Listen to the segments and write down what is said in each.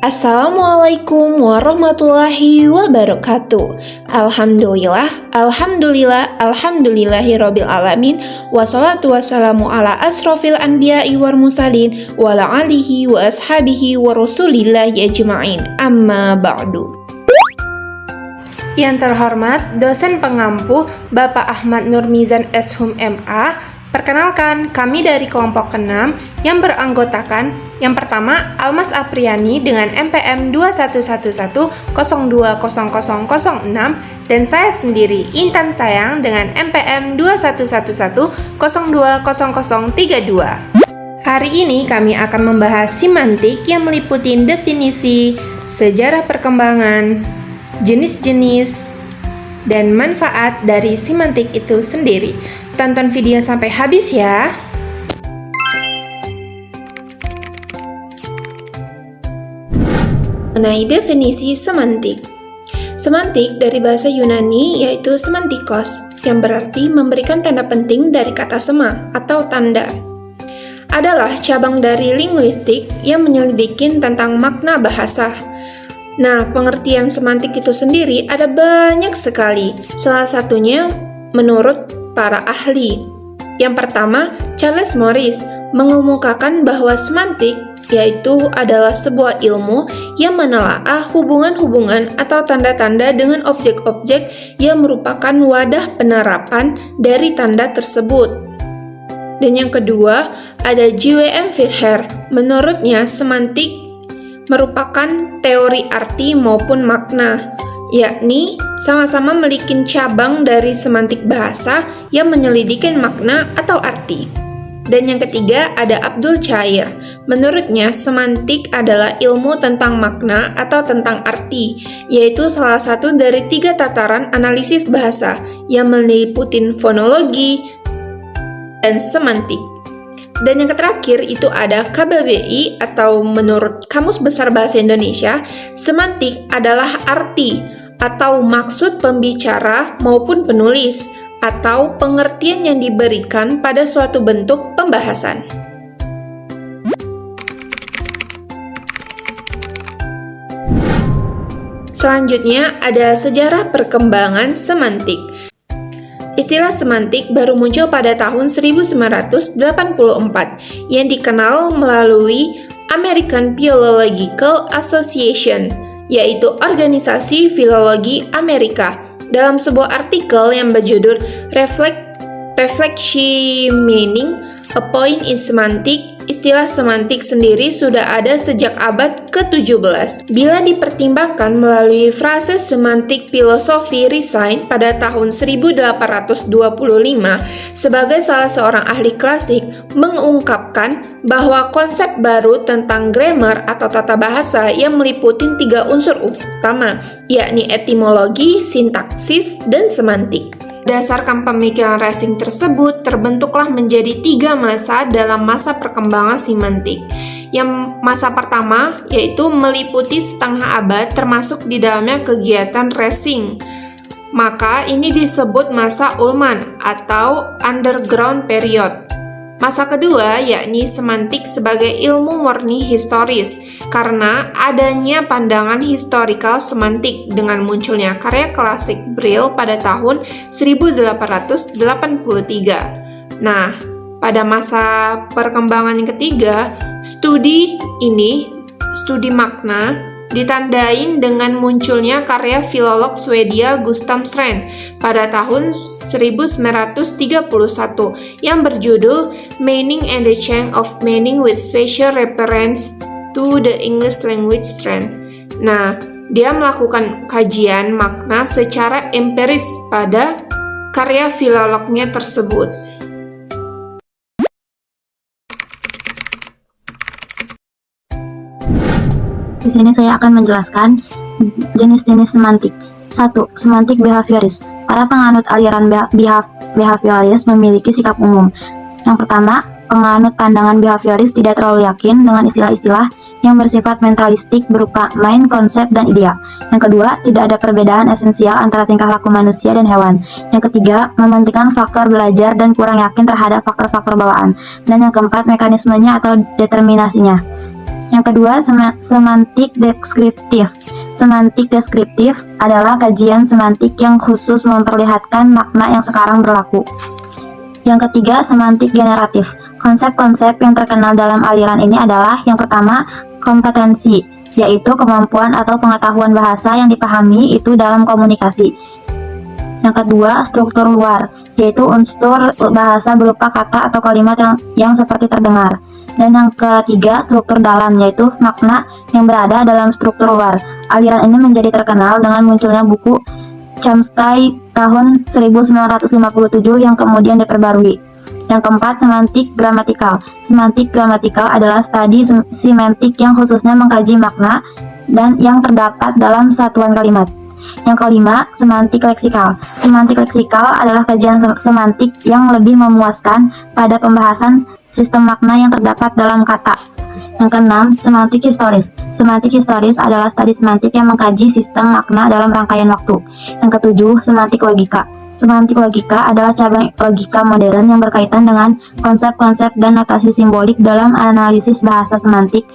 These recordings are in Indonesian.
Assalamualaikum warahmatullahi wabarakatuh. Alhamdulillahirabbil alamin. Wassalatu wassalamu ala asrofil anbiya'i war mursalin wa ala alihi wa ashabihi wa rasulillahi ajma'in. Amma ba'du. Yang terhormat dosen pengampu Bapak Ahmad Nurmizan Eshum MA. Perkenalkan, kami dari kelompok ke-6 yang beranggotakan yang pertama Almas Apriani dengan MPM 2111020006 dan saya sendiri Intan Sayang dengan MPM 2111020032. Hari ini kami akan membahas semantik yang meliputi definisi, sejarah perkembangan, jenis-jenis, dan manfaat dari semantik itu sendiri. Tonton video sampai habis ya. Mengenai definisi semantik. Semantik dari bahasa Yunani yaitu semantikos, yang berarti memberikan tanda penting dari kata sema atau tanda. Adalah cabang dari linguistik yang menyelidiki tentang makna bahasa. Nah, pengertian semantik itu sendiri ada banyak sekali. Salah satunya menurut para ahli. Yang pertama, Charles Morris mengemukakan bahwa semantik yaitu adalah sebuah ilmu yang menelaah hubungan-hubungan atau tanda-tanda dengan objek-objek yang merupakan wadah penerapan dari tanda tersebut. Dan yang kedua, ada J.W.M. Firher. Menurutnya, semantik merupakan teori arti maupun makna, yakni sama-sama memiliki cabang dari semantik bahasa yang menyelidiki makna atau arti. Dan yang ketiga ada Abdul Chair. Menurutnya semantik adalah ilmu tentang makna atau tentang arti, yaitu salah satu dari 3 tataran analisis bahasa yang meliputi fonologi dan semantik. Dan yang terakhir itu ada KBBI atau menurut Kamus Besar Bahasa Indonesia, semantik adalah arti atau maksud pembicara maupun penulis atau pengertian yang diberikan pada suatu bentuk pembahasan. Selanjutnya ada sejarah perkembangan semantik. Istilah semantik baru muncul pada tahun 1984 yang dikenal melalui American Philological Association, yaitu organisasi filologi Amerika. Dalam sebuah artikel yang berjudul Reflection Meaning, A Point in Semantic, istilah semantik sendiri sudah ada sejak abad ke-17. Bila dipertimbangkan melalui frase semantik filosofi Ricine pada tahun 1825 sebagai salah seorang ahli klasik mengungkapkan bahwa konsep baru tentang grammar atau tata bahasa yang meliputi 3 unsur utama, yakni etimologi, sintaksis, dan semantik. Berdasarkan pemikiran Racine tersebut, terbentuklah menjadi 3 masa dalam masa perkembangan semantik. Yang masa pertama yaitu meliputi setengah abad termasuk di dalamnya kegiatan Racine. Maka ini disebut masa Ullmann atau underground period. Masa kedua yakni semantik sebagai ilmu murni historis karena adanya pandangan historikal semantik dengan munculnya karya klasik Brill pada tahun 1883. Nah, pada masa perkembangan yang ketiga, studi makna ditandain dengan munculnya karya filolog Swedia Gustav Strand pada tahun 1931 yang berjudul Meaning and the Change of Meaning with Special Reference to the English Language Strand. Nah, dia melakukan kajian makna secara empiris pada karya filolognya tersebut. Di sini saya akan menjelaskan jenis-jenis semantik. 1. Semantik behavioris. Para penganut aliran behavioris memiliki sikap umum. Yang pertama, penganut pandangan behavioris tidak terlalu yakin dengan istilah-istilah yang bersifat mentalistik berupa main, konsep, dan idea. Yang kedua, tidak ada perbedaan esensial antara tingkah laku manusia dan hewan. Yang ketiga, mementingkan faktor belajar dan kurang yakin terhadap faktor-faktor bawaan. Dan yang keempat, mekanismenya atau determinasinya. Yang kedua, semantik deskriptif. Semantik deskriptif adalah kajian semantik yang khusus memperlihatkan makna yang sekarang berlaku. Yang ketiga, semantik generatif. Konsep-konsep yang terkenal dalam aliran ini adalah yang pertama, kompetensi, yaitu kemampuan atau pengetahuan bahasa yang dipahami itu dalam komunikasi. Yang kedua, struktur luar, yaitu unsur bahasa berupa kata atau kalimat yang seperti terdengar. Dan yang ketiga, struktur dalam, yaitu makna yang berada dalam struktur luar. Aliran ini menjadi terkenal dengan munculnya buku Chomsky tahun 1957 yang kemudian diperbarui. Yang keempat, semantik gramatikal. Semantik gramatikal adalah studi semantik yang khususnya mengkaji makna dan yang terdapat dalam satuan kalimat. Yang kelima, semantik leksikal. Semantik leksikal adalah kajian semantik yang lebih memuaskan pada pembahasan sistem makna yang terdapat dalam kata. Yang keenam, semantik historis. Semantik historis adalah studi semantik yang mengkaji sistem makna dalam rangkaian waktu. Yang ketujuh, semantik logika. Semantik logika adalah cabang logika modern yang berkaitan dengan konsep-konsep dan notasi simbolik dalam analisis bahasa semantik.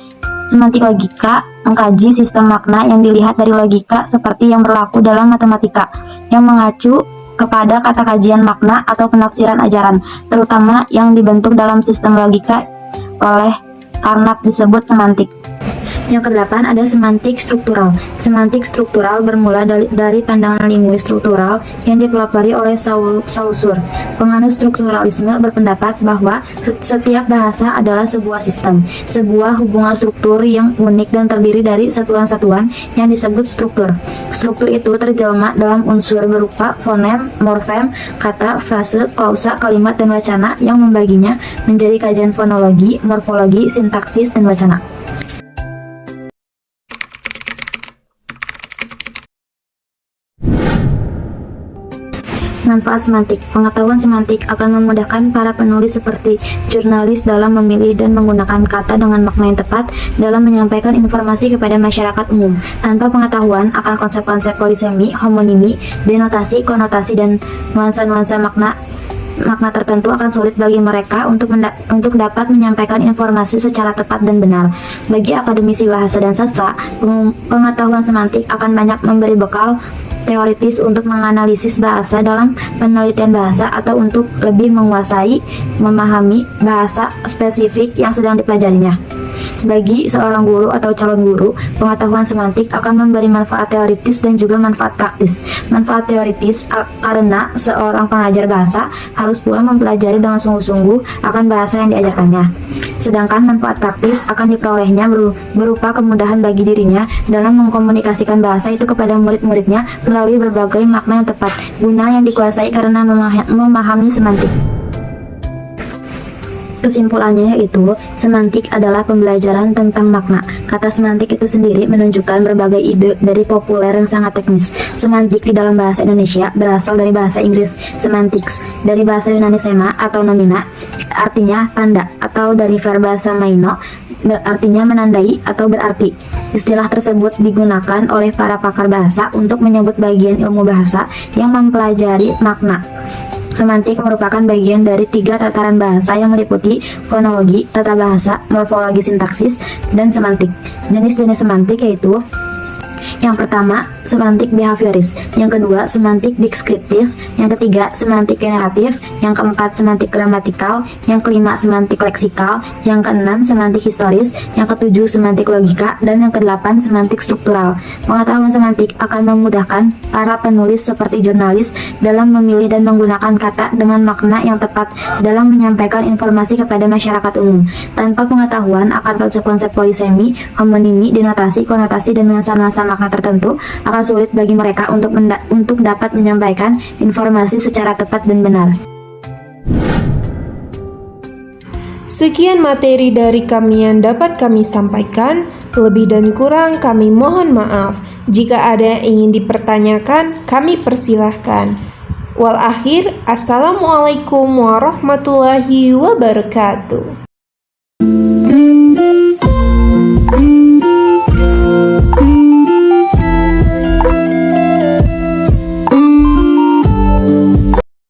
Semantik logika mengkaji sistem makna yang dilihat dari logika seperti yang berlaku dalam matematika, yang mengacu kepada kata kajian makna atau penafsiran ajaran, terutama yang dibentuk dalam sistem logika oleh Carnap disebut semantik. Yang kedelapan ada semantik struktural. Semantik struktural bermula dari pandangan linguis struktural yang dipelopori oleh Saussure. Penganut strukturalisme berpendapat bahwa setiap bahasa adalah sebuah sistem, sebuah hubungan struktur yang unik dan terdiri dari satuan-satuan yang disebut struktur. Struktur itu terjelma dalam unsur berupa fonem, morfem, kata, frase, klausa, kalimat, dan wacana yang membaginya menjadi kajian fonologi, morfologi, sintaksis, dan wacana. Manfaat semantik. Pengetahuan semantik akan memudahkan para penulis seperti jurnalis dalam memilih dan menggunakan kata dengan makna yang tepat dalam menyampaikan informasi kepada masyarakat umum. Tanpa pengetahuan akan konsep-konsep polisemi, homonimi, denotasi, konotasi, dan nuansa-nuansa makna tertentu akan sulit bagi mereka untuk dapat menyampaikan informasi secara tepat dan benar. Bagi akademisi bahasa dan sastra, pengetahuan semantik akan banyak memberi bekal teoritis untuk menganalisis bahasa dalam penelitian bahasa atau untuk lebih menguasai, memahami bahasa spesifik yang sedang dipelajarinya. Bagi seorang guru atau calon guru, pengetahuan semantik akan memberi manfaat teoritis dan juga manfaat praktis. Manfaat teoritis karena seorang pengajar bahasa harus pula mempelajari dengan sungguh-sungguh akan bahasa yang diajarkannya. Sedangkan manfaat praktis akan diperolehnya berupa kemudahan bagi dirinya dalam mengkomunikasikan bahasa itu kepada murid-muridnya melalui berbagai makna yang tepat, guna yang dikuasai karena memahami semantik. Kesimpulannya yaitu, semantik adalah pembelajaran tentang makna. Kata semantik itu sendiri menunjukkan berbagai ide dari populer yang sangat teknis. Semantik di dalam bahasa Indonesia berasal dari bahasa Inggris semantics, dari bahasa Yunani sema atau nomina, artinya tanda, atau dari verba samaino, artinya menandai atau berarti. Istilah tersebut digunakan oleh para pakar bahasa untuk menyebut bagian ilmu bahasa yang mempelajari makna. Semantik merupakan bagian dari 3 tataran bahasa yang meliputi fonologi, tata bahasa, morfologi sintaksis, dan semantik. Jenis-jenis semantik yaitu: yang pertama, semantik behavioris. Yang kedua, semantik deskriptif. Yang ketiga, semantik generatif. Yang keempat, semantik gramatikal. Yang kelima, semantik leksikal. Yang keenam, semantik historis. Yang ketujuh, semantik logika. Dan yang kedelapan, semantik struktural. Pengetahuan semantik akan memudahkan para penulis seperti jurnalis dalam memilih dan menggunakan kata dengan makna yang tepat dalam menyampaikan informasi kepada masyarakat umum. Tanpa pengetahuan akan konsep-konsep polisemi, homonimi, denotasi, konotasi, dan nuansa-nuansa makna tertentu, akan sulit bagi mereka untuk dapat menyampaikan informasi secara tepat dan benar. Sekian materi dari kami yang dapat kami sampaikan. Lebih dan kurang kami mohon maaf. Jika ada yang ingin dipertanyakan, kami persilahkan. Wal akhir, assalamualaikum warahmatullahi wabarakatuh.